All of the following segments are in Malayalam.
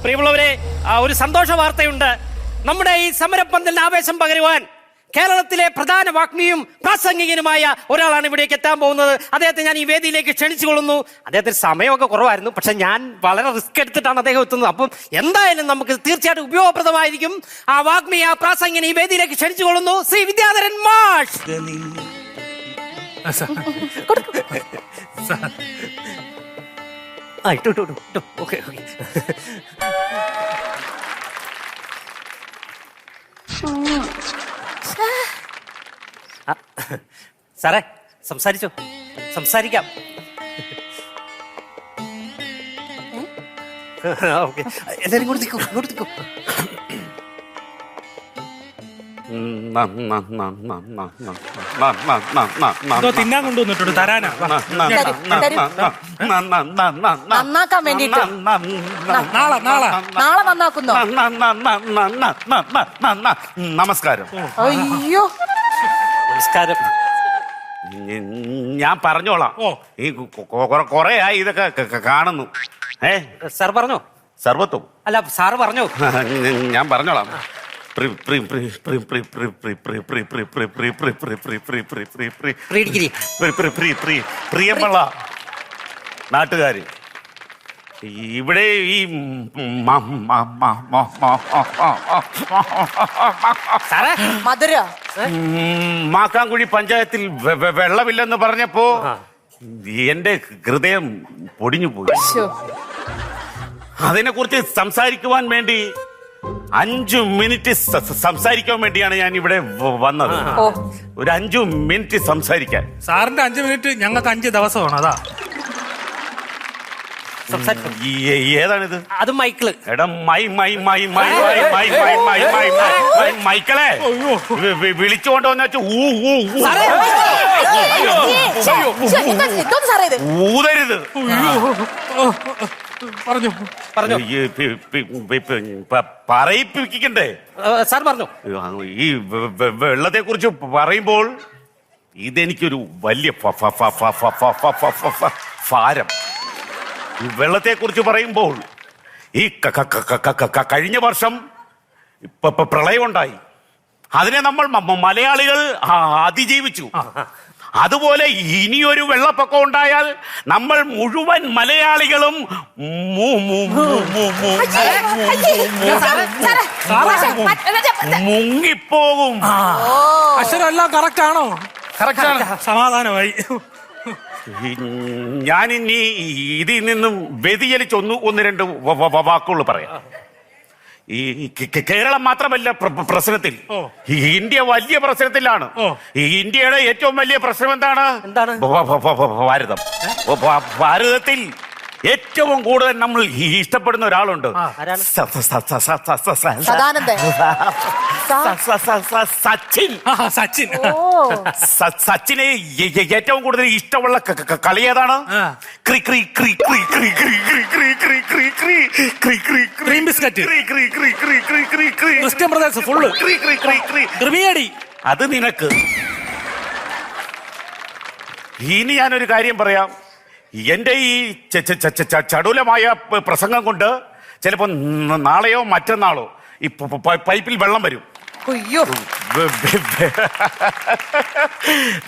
പ്രിയമുള്ളവരെ, ഒരു സന്തോഷ വാർത്തയുണ്ട്. നമ്മുടെ ഈ സമരപ്പന്തലിന് ആവേശം പകരുവാൻ കേരളത്തിലെ പ്രധാന വാഗ്മിയും പ്രാസംഗികനുമായ ഒരാളാണ് ഇവിടേക്ക് എത്താൻ പോകുന്നത്. അദ്ദേഹത്തെ ഞാൻ ഈ വേദിയിലേക്ക് ക്ഷണിച്ചുകൊള്ളുന്നു. അദ്ദേഹത്തിന് സമയമൊക്കെ കുറവായിരുന്നു, പക്ഷെ ഞാൻ വളരെ റിസ്ക് എടുത്തിട്ടാണ് അദ്ദേഹം എത്തുന്നത്. അപ്പം എന്തായാലും നമുക്ക് തീർച്ചയായിട്ടും ഉപയോഗപ്രദമായിരിക്കും. ആ വാഗ്മി, ആ പ്രാസംഗികനെ ഈ വേദിയിലേക്ക് ക്ഷണിച്ചുകൊള്ളുന്നു. ശ്രീ വിദ്യാധരൻ മാഷ്. ഓക്കെ. സാറേ, സംസാരിച്ചോ? സംസാരിക്കാം. ഓക്കെ, എല്ലാരും കൂടെ നിൽക്കൂ, ഇങ്ങോട്ട് നിൽക്കൂ. തിന്നാൻ കൊണ്ടുവന്നിട്ടുണ്ട്, തരാനാ. നന്നാക്കാൻ വേണ്ടിട്ട് നാളെ നന്നാക്കുന്നോ? നമസ്കാരം. അയ്യോ, നമസ്കാരം. ഞാൻ പറഞ്ഞോളാം. ഈ കൊറേ ആയി ഇതൊക്കെ കാണുന്നു. സാർ പറഞ്ഞോ? സർവത്തും അല്ല, സാറ് പറഞ്ഞോ? ഞാൻ പറഞ്ഞോളാം. പ്രിയമുള്ള നാട്ടുകാര്, ഇവിടെ ഈ മധുര മാക്കാങ്കുഴി പഞ്ചായത്തിൽ വെള്ളമില്ലെന്ന് പറഞ്ഞപ്പോ എന്റെ ഹൃദയം പൊടിഞ്ഞു പോയി. അതിനെക്കുറിച്ച് സംസാരിക്കുവാൻ വേണ്ടി 5 മിനിറ്റ് സംസാരിക്കാൻ വേണ്ടിയാണ് ഞാൻ ഇവിടെ വന്നത്. ഒരു 5 മിനിറ്റ് സംസാരിക്കാൻ. സാറിന്റെ 5 മിനിറ്റ് ഞങ്ങൾക്ക് 5 ദിവസമാണ്. അതാ ഏതാണിത്? അത് മൈക്കിള്. എടാ മൈക്കിളെ വിളിച്ചുകൊണ്ട് വന്ന ഊതരുത്. പറഞ്ഞു പറയിപ്പിക്കണ്ടേ? സാർ പറഞ്ഞു. ഈ വെള്ളത്തെ കുറിച്ച് പറയുമ്പോൾ ഇതെനിക്കൊരു വലിയ ഭാരം. വെള്ളത്തെ കുറിച്ച് പറയുമ്പോൾ ഈ കഴിഞ്ഞ വർഷം പ്രളയം ഉണ്ടായി. അതിനെ നമ്മൾ മലയാളികൾ അതിജീവിച്ചു. അതുപോലെ ഇനിയൊരു വെള്ളപ്പൊക്കം ഉണ്ടായാൽ നമ്മൾ മുഴുവൻ മലയാളികളും മുങ്ങിപ്പോകും. അക്ഷരമെല്ലാം കറക്റ്റ് ആണോ? കറക്റ്റാണ്. സമാധാനമായി. ഞാനിനി ഇതിൽ നിന്നും വ്യതിചലിച്ച് 1-2 വാക്കുകൾ പറയാം. ഈ കേരളം മാത്രമല്ല പ്രശ്നത്തിൽ, ഇന്ത്യ വലിയ പ്രശ്നത്തിലാണ്. ഇന്ത്യയുടെ ഏറ്റവും വലിയ പ്രശ്നം എന്താണ്? ഭാരതം. ഭാരതത്തിൽ ഏറ്റവും കൂടുതൽ നമ്മൾ ഇഷ്ടപ്പെടുന്ന ഒരാളുണ്ട്. സച്ചിൻ. സച്ചിനെ ഏറ്റവും കൂടുതൽ ഇഷ്ടമുള്ള കളി ഏതാണ്? അത് നിനക്ക്. ഇനി ഞാനൊരു കാര്യം പറയാം. എന്റെ ഈ ചടുലമായ പ്രസംഗം കൊണ്ട് ചിലപ്പോ നാളെയോ മറ്റന്നാളോ ഈ പൈപ്പിൽ വെള്ളം വരും.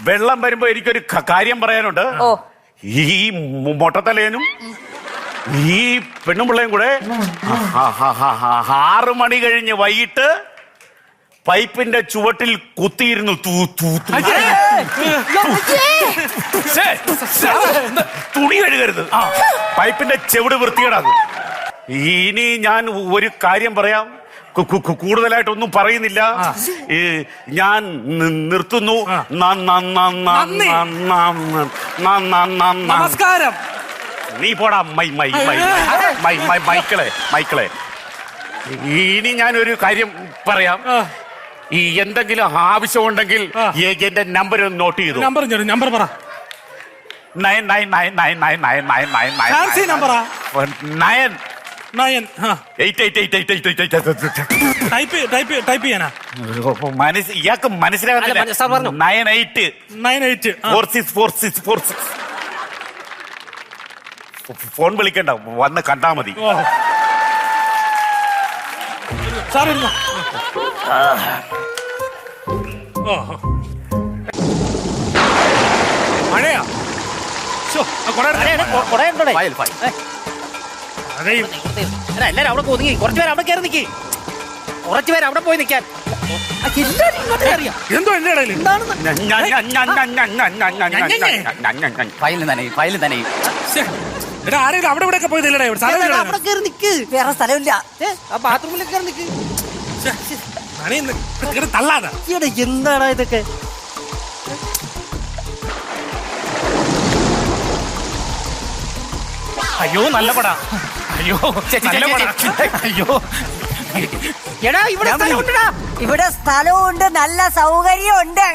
വെള്ളം വരുമ്പോ എനിക്കൊരു കാര്യം പറയാനുണ്ട്. ഈ മൊട്ടത്തലേനും ഈ പെണ്ണുമ്പിള്ളയും കൂടെ 6 മണി കഴിഞ്ഞ് വൈകിട്ട് പൈപ്പിന്റെ ചുവട്ടിൽ കുത്തിയിരുന്നു തുണി കഴുകരുത്. പൈപ്പിന്റെ ചെവിട് വൃത്തികേടാകും. ഇനി ഞാൻ ഒരു കാര്യം പറയാം. കൂടുതലായിട്ടൊന്നും പറയുന്നില്ല. ഞാൻ നിർത്തുന്നു. നമസ്കാരം. നീ പോടാ മൈക്കിളെ. ഇനി ഞാനൊരു കാര്യം പറയാം. ഈ എന്തെങ്കിലും ആവശ്യമുണ്ടെങ്കിൽ എന്റെ നമ്പർ ഒന്ന് നോട്ട് ചെയ്തു. നമ്പർ പറ. 9 ഇയാൾക്ക് മനസ്സിലാകുന്നില്ല. 98 464646. ഫോൺ വിളിക്കണ്ട, വന്ന് കണ്ടാ മതി. സാർ ഇരുന്നോ. ഓ മഴയാ. ശ്ശോ, ആ കുട എടുത്തേ. കൊടയുണ്ടോടെ അതെ എല്ലാരും അവിടെ ഒതുങ്ങി കുറച്ചുപേര് അവിടെ കയറി നിൽക്കി കുറച്ചുപേര് അവിടെ പോയി നിൽക്കാൻ എല്ലാരും ഇങ്ങോട്ടേ അറിയാം എന്തോ എന്റെ ഇടയിൽ ഫയലിൽ നനയും എടാ ആരെങ്കിലും അവിടെ ഇവിടെ ഒക്കെ പോയതില്ലടാ ഇവിടെ സ്ഥലമില്ലടാ. അവിടെ കയറി നിൽക്ക് വേറെ സ്ഥലമില്ല ആ ബാത്റൂമിൽ കയറി നിൽക്ക് നനയുന്നു. ഇവിടെ തള്ളാതാ. ഈയിടെ എന്താടാ ഇതൊക്കെ അയ്യോ നല്ല പടാ അയ്യോ നല്ല പടാ അയ്യോ എടാ ഇവിടെ സ്ഥലമുണ്ടെടാ ഇവിടെ സ്ഥലമുണ്ട് നല്ല സൗകര്യമുണ്ട്